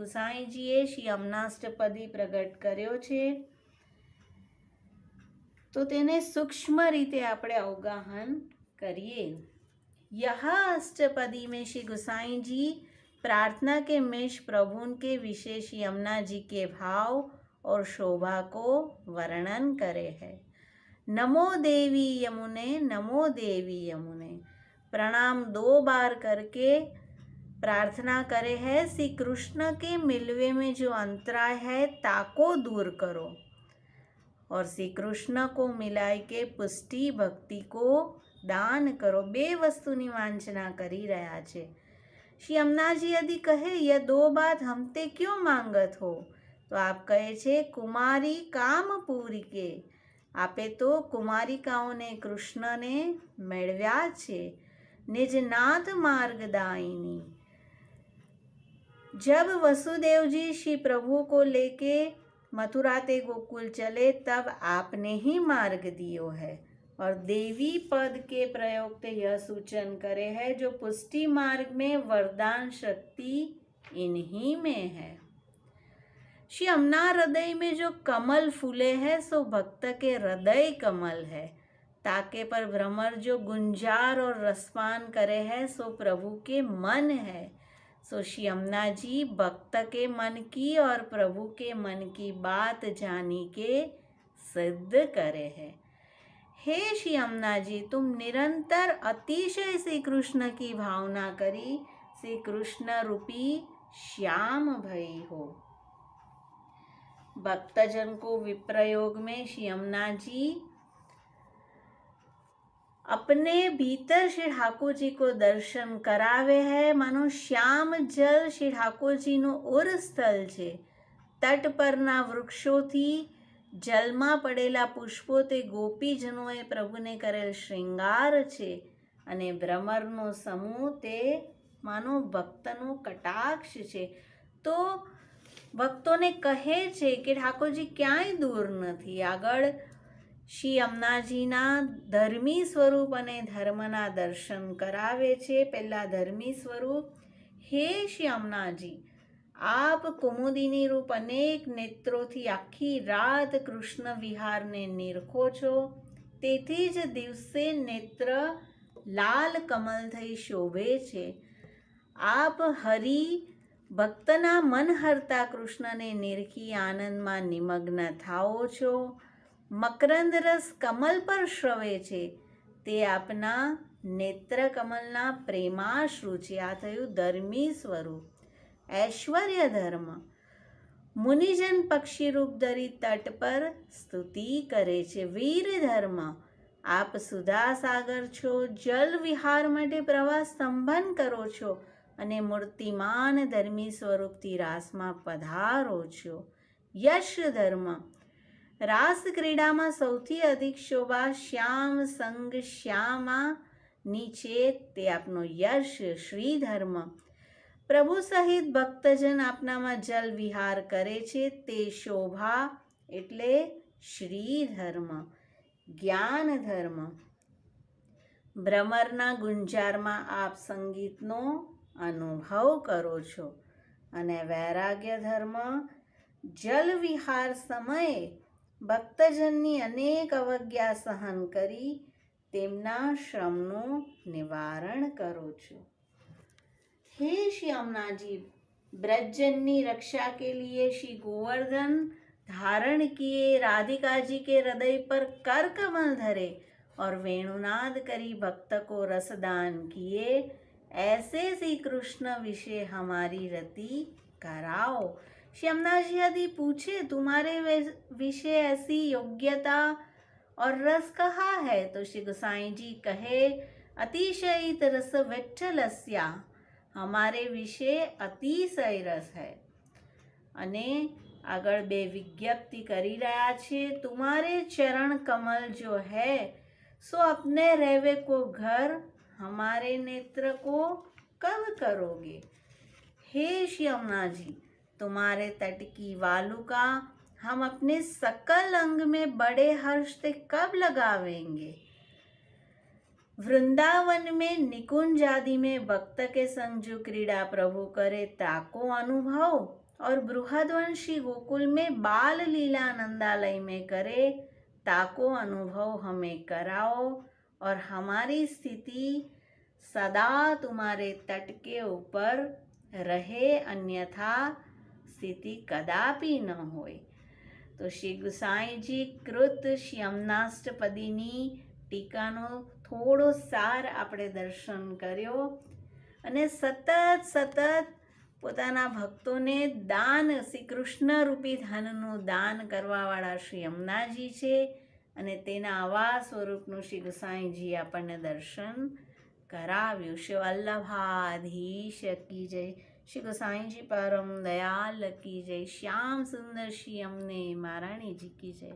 ગુસાઈજીએ શ્રી અમનાષ્ટપદી પ્રગટ કર્યો છે, તો તેને સૂક્ષ્મ રીતે આપણે અવગાહન करिए। यह अष्टपदी में श्री गोसाई जी प्रार्थना के मेष प्रभु के विशेष यमुना जी के भाव और शोभा को वर्णन करे है। नमो देवी यमुने, नमो देवी यमुने, प्रणाम 2 बार करके प्रार्थना करे है। श्री कृष्ण के मिलवे में जो अंतराय है ताको दूर करो और श्री कृष्ण को मिलाई के पुष्टि भक्ति को दान करो। 2 वस्तुनी वांछना करी रहा छे। श्री यमुनाजी यदि कहे यह 2 बात हमते क्यों मांगत हो, तो आप कहे छे कुमारी काम पूरी के, आपे तो कुमारिकाओं ने कृष्ण ने मेळव्या छे, निज नाथ मार्गदायिनी। जब वसुदेव जी श्री प्रभु को लेके मथुरा ते गोकुल चले तब आपने ही मार्ग दियो है, और देवी पद के प्रयोग से यह सूचन करे है जो पुष्टि मार्ग में वरदान शक्ति इन्हीं में है। श्री यमुना हृदय में जो कमल फूले है सो भक्त के हृदय कमल है। ताके पर भ्रमर जो गुंजार और रसपान करे है सो प्रभु के मन है। सो श्री यमुना जी भक्त के मन की और प्रभु के मन की बात जानी के सिद्ध करे है। हे श्री यमुना जी, तुम निरंतर अतिशय श्री कृष्ण की भावना करी श्री कृष्ण रूपी श्याम भई हो। भक्तजन को विप्रयोग में श्री यमुना जी अपने भीतर श्री ठाकुर जी को दर्शन करावे है। मानो श्याम जल श्री ठाकुर जी नो उर स्थल छे। तट परना वृक्षोथी जलमा पड़ेला पुष्पो ते गोपीजनोए प्रभुने करेल श्रृंगार छे, अने भ्रमरनो समूह ते मानो भक्तनो कटाक्ष छे। तो भक्तोने कहे छे कि ठाकुरजी क्यांय दूर नथी। आगळ श्री यमुनाजीना धर्मी स्वरूप अने धर्मना दर्शन करावे छे। पहला धर्मी स्वरूप, हे श्री यमुनाजी, आप कुमुदिनी रूप अनेक नेत्रोथी आखी रात कृष्ण विहार ने निरखो छो, तेथी ज दिवसे नेत्र लाल कमल थई शोभे छे। आप हरि भक्तना मन हरता कृष्ण ने निरखी आनंद में निमग्न थाओ छो। मकरंद रस कमल पर श्रवे छे, ते आपना नेत्र कमलना प्रेमाश्रु छे। आ थयुं धर्मी स्वरूप। ऐश्वर्य धर्म, मुनिजन पक्षी रूप धरी तट पर स्तुति करे छे। वीर धर्म, आप सुधा सागर छो, जल विहार माटे प्रवास संबंध करो छो अने मूर्तिमान धर्मी स्वरूप थी रास में पधारो छो। यश धर्म, रास क्रीड़ा में सौथी अधिक शोभा श्याम संग श्यामा नीचे ते आपनो यश। श्री धर्म, प्रभु सहित भक्तजन आपनामां जल विहार करे छे ते शोभा एटले श्री धर्म। ज्ञान धर्म, भ्रमरना गुंजारमां आप संगीतनो अनुभव करो छो। अने वैराग्य धर्म, जल विहार समये भक्तजननी अनेक अवज्ञा सहन करी तेमना श्रमनो निवारण करो छो। हे श्री यमुना जी, ब्रजजननी रक्षा के लिए श्री गोवर्धन धारण किए, राधिका जी के हृदय पर कर कमल धरे और वेणुनाद करी भक्त को रसदान किए, ऐसे श्री कृष्ण विषय हमारी रति कराओ। श्री यमुना जी यदि पूछे तुम्हारे विषय ऐसी योग्यता और रस कहाँ है, तो श्री गोसाई जी कहे अतिशयित रस विठ्ठलस्या, हमारे विषय अतिशय रस है। अने आगळ 2 विज्ञप्ति करी रहा छे, तुम्हारे चरण कमल जो है सो अपने रहवे को घर, हमारे नेत्र को कब करोगे। हे श्री यमुना जी, तुम्हारे तट की वालुका हम अपने सकल अंग में बड़े हर्ष से कब लगावेंगे। वृंदावन में निकुंज आदि में भक्त के संग जो क्रीड़ा प्रभु करे ताको अनुभव और बृहद्वंशी गोकुल में बाल लीला नंदालय में करे, ताको अनुभव हमें कराओ और हमारी स्थिति सदा तुम्हारे तट के ऊपर रहे, अन्यथा स्थिति कदापि न होय. તો શ્રી ગુસાઈજી કૃત શ્યમનાષ્ટપદીની ટીકાનો થોડો સાર આપણે દર્શન કર્યો અને સતત પોતાના ભક્તોને દાન, શ્રી કૃષ્ણ રૂપી ધનનું દાન કરવાવાળા શ્રી યમુનાજી છે અને તેના આવા સ્વરૂપનું શ્રી ગુસાઈજી આપણને દર્શન કરાવ્યું. શ્રી વલ્લભાધીશ કી જય. શ્રી ગુસાઈજી પરમ દયાલ કી જય. શ્યામ સુંદર શ્રી અમને મહારાણીજી કી જય.